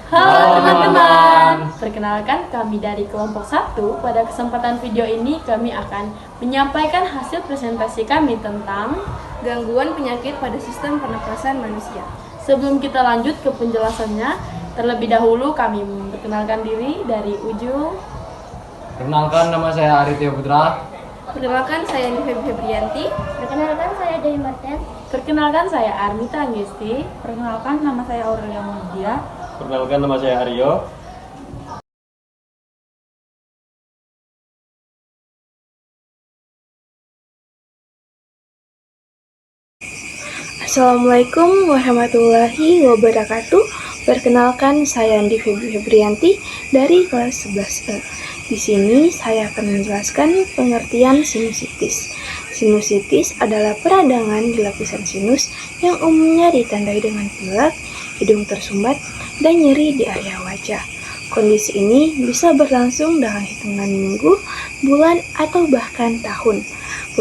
Halo teman-teman, perkenalkan kami dari kelompok 1. Pada kesempatan video ini kami akan menyampaikan hasil presentasi kami tentang gangguan penyakit pada sistem pernapasan manusia. Sebelum kita lanjut ke penjelasannya, terlebih dahulu kami memperkenalkan diri dari ujung. Perkenalkan, nama saya Aritya Putra. Perkenalkan, saya Nifeb Febrianti. Perkenalkan, saya Dewi Marten. Perkenalkan, saya Armita Anggisti. Perkenalkan, nama saya Aurelia Mulia. Perkenalkan, nama saya Aryo. Assalamualaikum warahmatullahi wabarakatuh. Perkenalkan, saya Andi Febrianti dari kelas 11E. Di sini saya akan menjelaskan pengertian sinusitis. Sinusitis adalah peradangan di lapisan sinus yang umumnya ditandai dengan pilek, hidung tersumbat, dan nyeri di area wajah. Kondisi ini bisa berlangsung dalam hitungan minggu, bulan, atau bahkan tahun.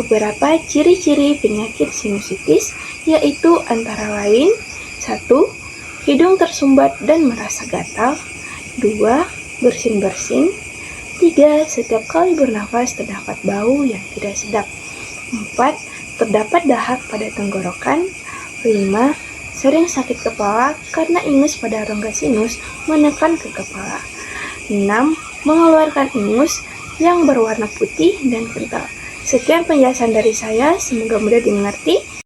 Beberapa ciri-ciri penyakit sinusitis yaitu antara lain 1. Hidung tersumbat dan merasa gatal. 2. Bersin-bersin. 3. Setiap kali bernafas terdapat bau yang tidak sedap. 4. Terdapat dahak pada tenggorokan. 5. Sering sakit kepala karena ingus pada rongga sinus menekan ke kepala. 6. Mengeluarkan ingus yang berwarna putih dan kental. Sekian penjelasan dari saya, semoga mudah dimengerti.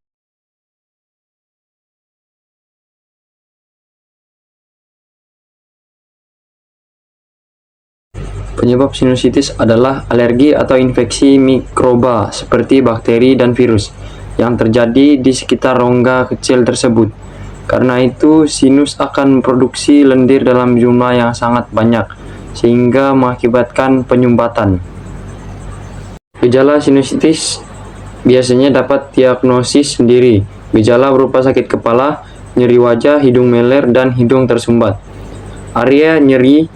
Penyebab sinusitis adalah alergi atau infeksi mikroba seperti bakteri dan virus yang terjadi di sekitar rongga kecil tersebut. Karena itu, sinus akan memproduksi lendir dalam jumlah yang sangat banyak, sehingga mengakibatkan penyumbatan. Gejala sinusitis biasanya dapat diagnosis sendiri. Gejala berupa sakit kepala, nyeri wajah, hidung meler, dan hidung tersumbat. Area nyeri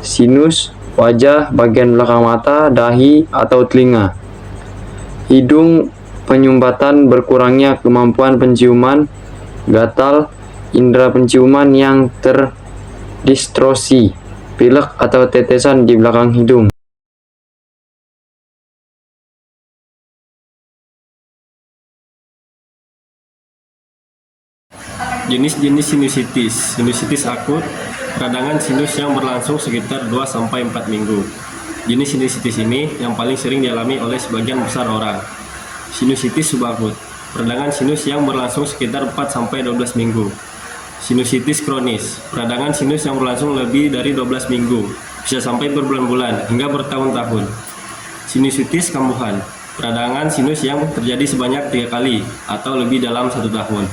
sinus, wajah, bagian belakang mata, dahi, atau telinga. Hidung, penyumbatan, berkurangnya kemampuan penciuman, gatal, indera penciuman yang terdistorsi, pilek atau tetesan di belakang hidung. Jenis-jenis sinusitis. Sinusitis akut, peradangan sinus yang berlangsung sekitar 2-4 minggu. Jenis sinusitis ini yang paling sering dialami oleh sebagian besar orang. Sinusitis subakut, peradangan sinus yang berlangsung sekitar 4-12 minggu. Sinusitis kronis, peradangan sinus yang berlangsung lebih dari 12 minggu, bisa sampai berbulan-bulan hingga bertahun-tahun. Sinusitis kambuhan, peradangan sinus yang terjadi sebanyak 3 kali atau lebih dalam 1 tahun.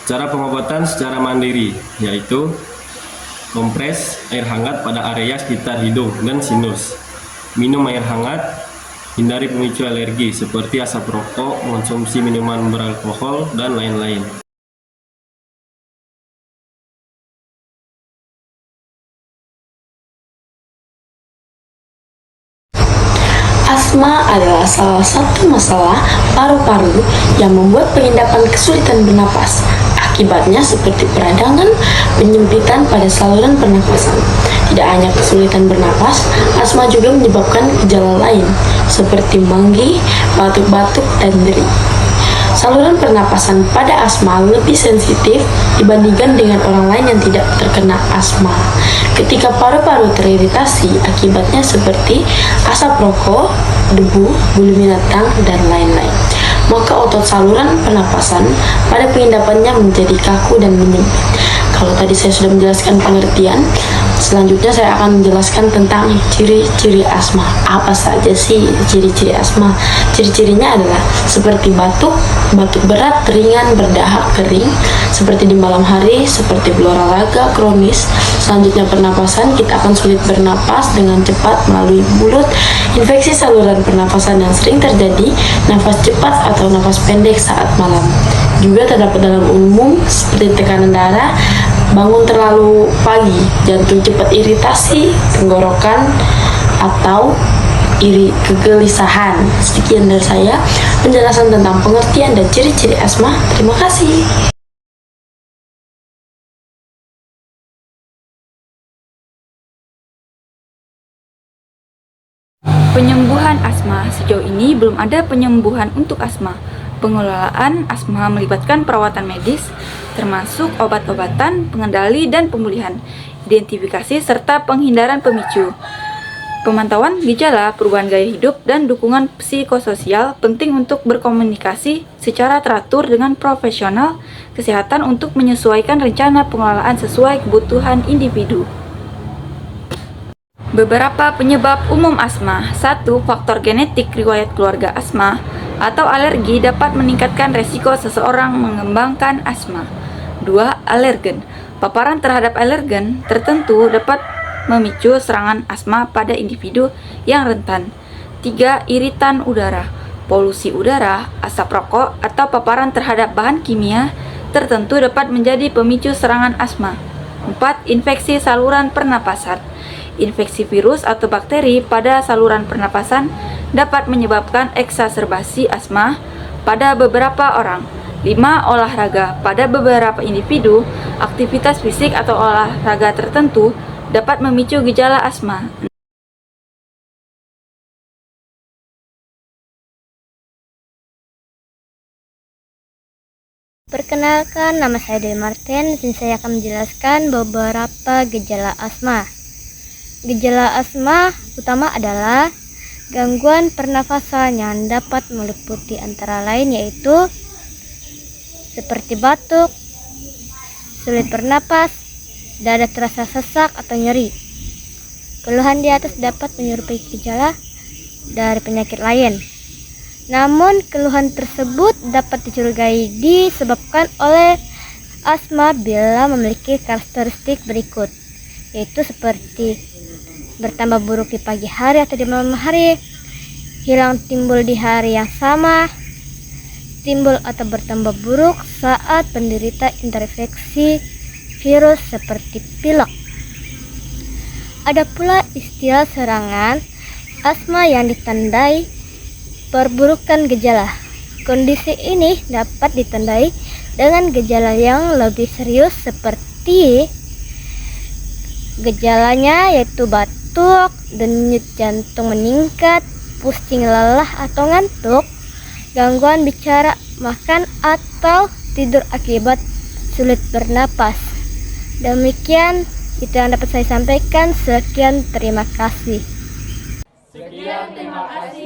Cara pengobatan secara mandiri, yaitu kompres air hangat pada area sekitar hidung dan sinus, minum air hangat, hindari pemicu alergi seperti asap rokok, konsumsi minuman beralkohol, dan lain-lain. Asma adalah salah satu masalah paru-paru yang membuat pengendapan kesulitan bernapas. Akibatnya seperti peradangan, penyempitan pada saluran pernapasan. Tidak hanya kesulitan bernapas, asma juga menyebabkan gejala lain seperti manggi, batuk-batuk, dan nyeri. Saluran pernapasan pada asma lebih sensitif dibandingkan dengan orang lain yang tidak terkena asma. Ketika paru-paru teriritasi, akibatnya seperti asap rokok, debu, bulu binatang, dan lain-lain. Maka otot saluran pernapasan pada pengendapannya menjadi kaku dan menyempit. Kalau tadi saya sudah menjelaskan pengertian, selanjutnya saya akan menjelaskan tentang ciri-ciri asma. Apa saja sih ciri-ciri asma? Ciri-cirinya adalah seperti batuk, batuk berat, ringan, berdahak, kering, seperti di malam hari, seperti berolahraga kronis. Selanjutnya pernapasan, kita akan sulit bernapas dengan cepat melalui mulut. Infeksi saluran pernapasan yang sering terjadi, nafas cepat atau nafas pendek saat malam. Juga terdapat dalam umum seperti tekanan darah, bangun terlalu pagi, jantung cepat iritasi, tenggorokan, atau kegelisahan. Sekian dari saya penjelasan tentang pengertian dan ciri-ciri asma. Terima kasih. Penyembuhan asma. Sejauh ini belum ada penyembuhan untuk asma. Pengelolaan asma melibatkan perawatan medis, termasuk obat-obatan, pengendali dan pemulihan, identifikasi serta penghindaran pemicu. Pemantauan gejala, perubahan gaya hidup, dan dukungan psikososial penting untuk berkomunikasi secara teratur dengan profesional kesehatan untuk menyesuaikan rencana pengelolaan sesuai kebutuhan individu. Beberapa penyebab umum asma. 1. Faktor genetik riwayat keluarga asma atau alergi dapat meningkatkan resiko seseorang mengembangkan asma. 2. Alergen. Paparan terhadap alergen tertentu dapat memicu serangan asma pada individu yang rentan. 3. Iritan udara. Polusi udara, asap rokok, atau paparan terhadap bahan kimia tertentu dapat menjadi pemicu serangan asma. 4. Infeksi saluran pernapasan. Infeksi virus atau bakteri pada saluran pernapasan dapat menyebabkan eksaserbasi asma pada beberapa orang. 5. Olahraga. Pada beberapa individu, aktivitas fisik atau olahraga tertentu dapat memicu gejala asma. Perkenalkan, nama saya Dewi Martin. Di sini saya akan menjelaskan beberapa gejala asma. Gejala asma utama adalah gangguan pernafasan yang dapat meliputi antara lain yaitu seperti batuk, sulit bernapas, dada terasa sesak atau nyeri. Keluhan di atas dapat menyerupai gejala dari penyakit lain. Namun, keluhan tersebut dapat dicurigai disebabkan oleh asma bila memiliki karakteristik berikut, yaitu seperti bertambah buruk di pagi hari atau di malam hari, hilang timbul di hari yang sama, timbul atau bertambah buruk saat penderita terinfeksi virus seperti pilek. Ada pula istilah serangan asma yang ditandai perburukan gejala. Kondisi ini dapat ditandai dengan gejala yang lebih serius seperti gejalanya yaitu batuk, denyut jantung meningkat, pusing lelah atau ngantuk, gangguan bicara, makan, atau tidur akibat sulit bernapas. Demikian itu yang dapat saya sampaikan. Sekian, terima kasih. Sekian, terima kasih.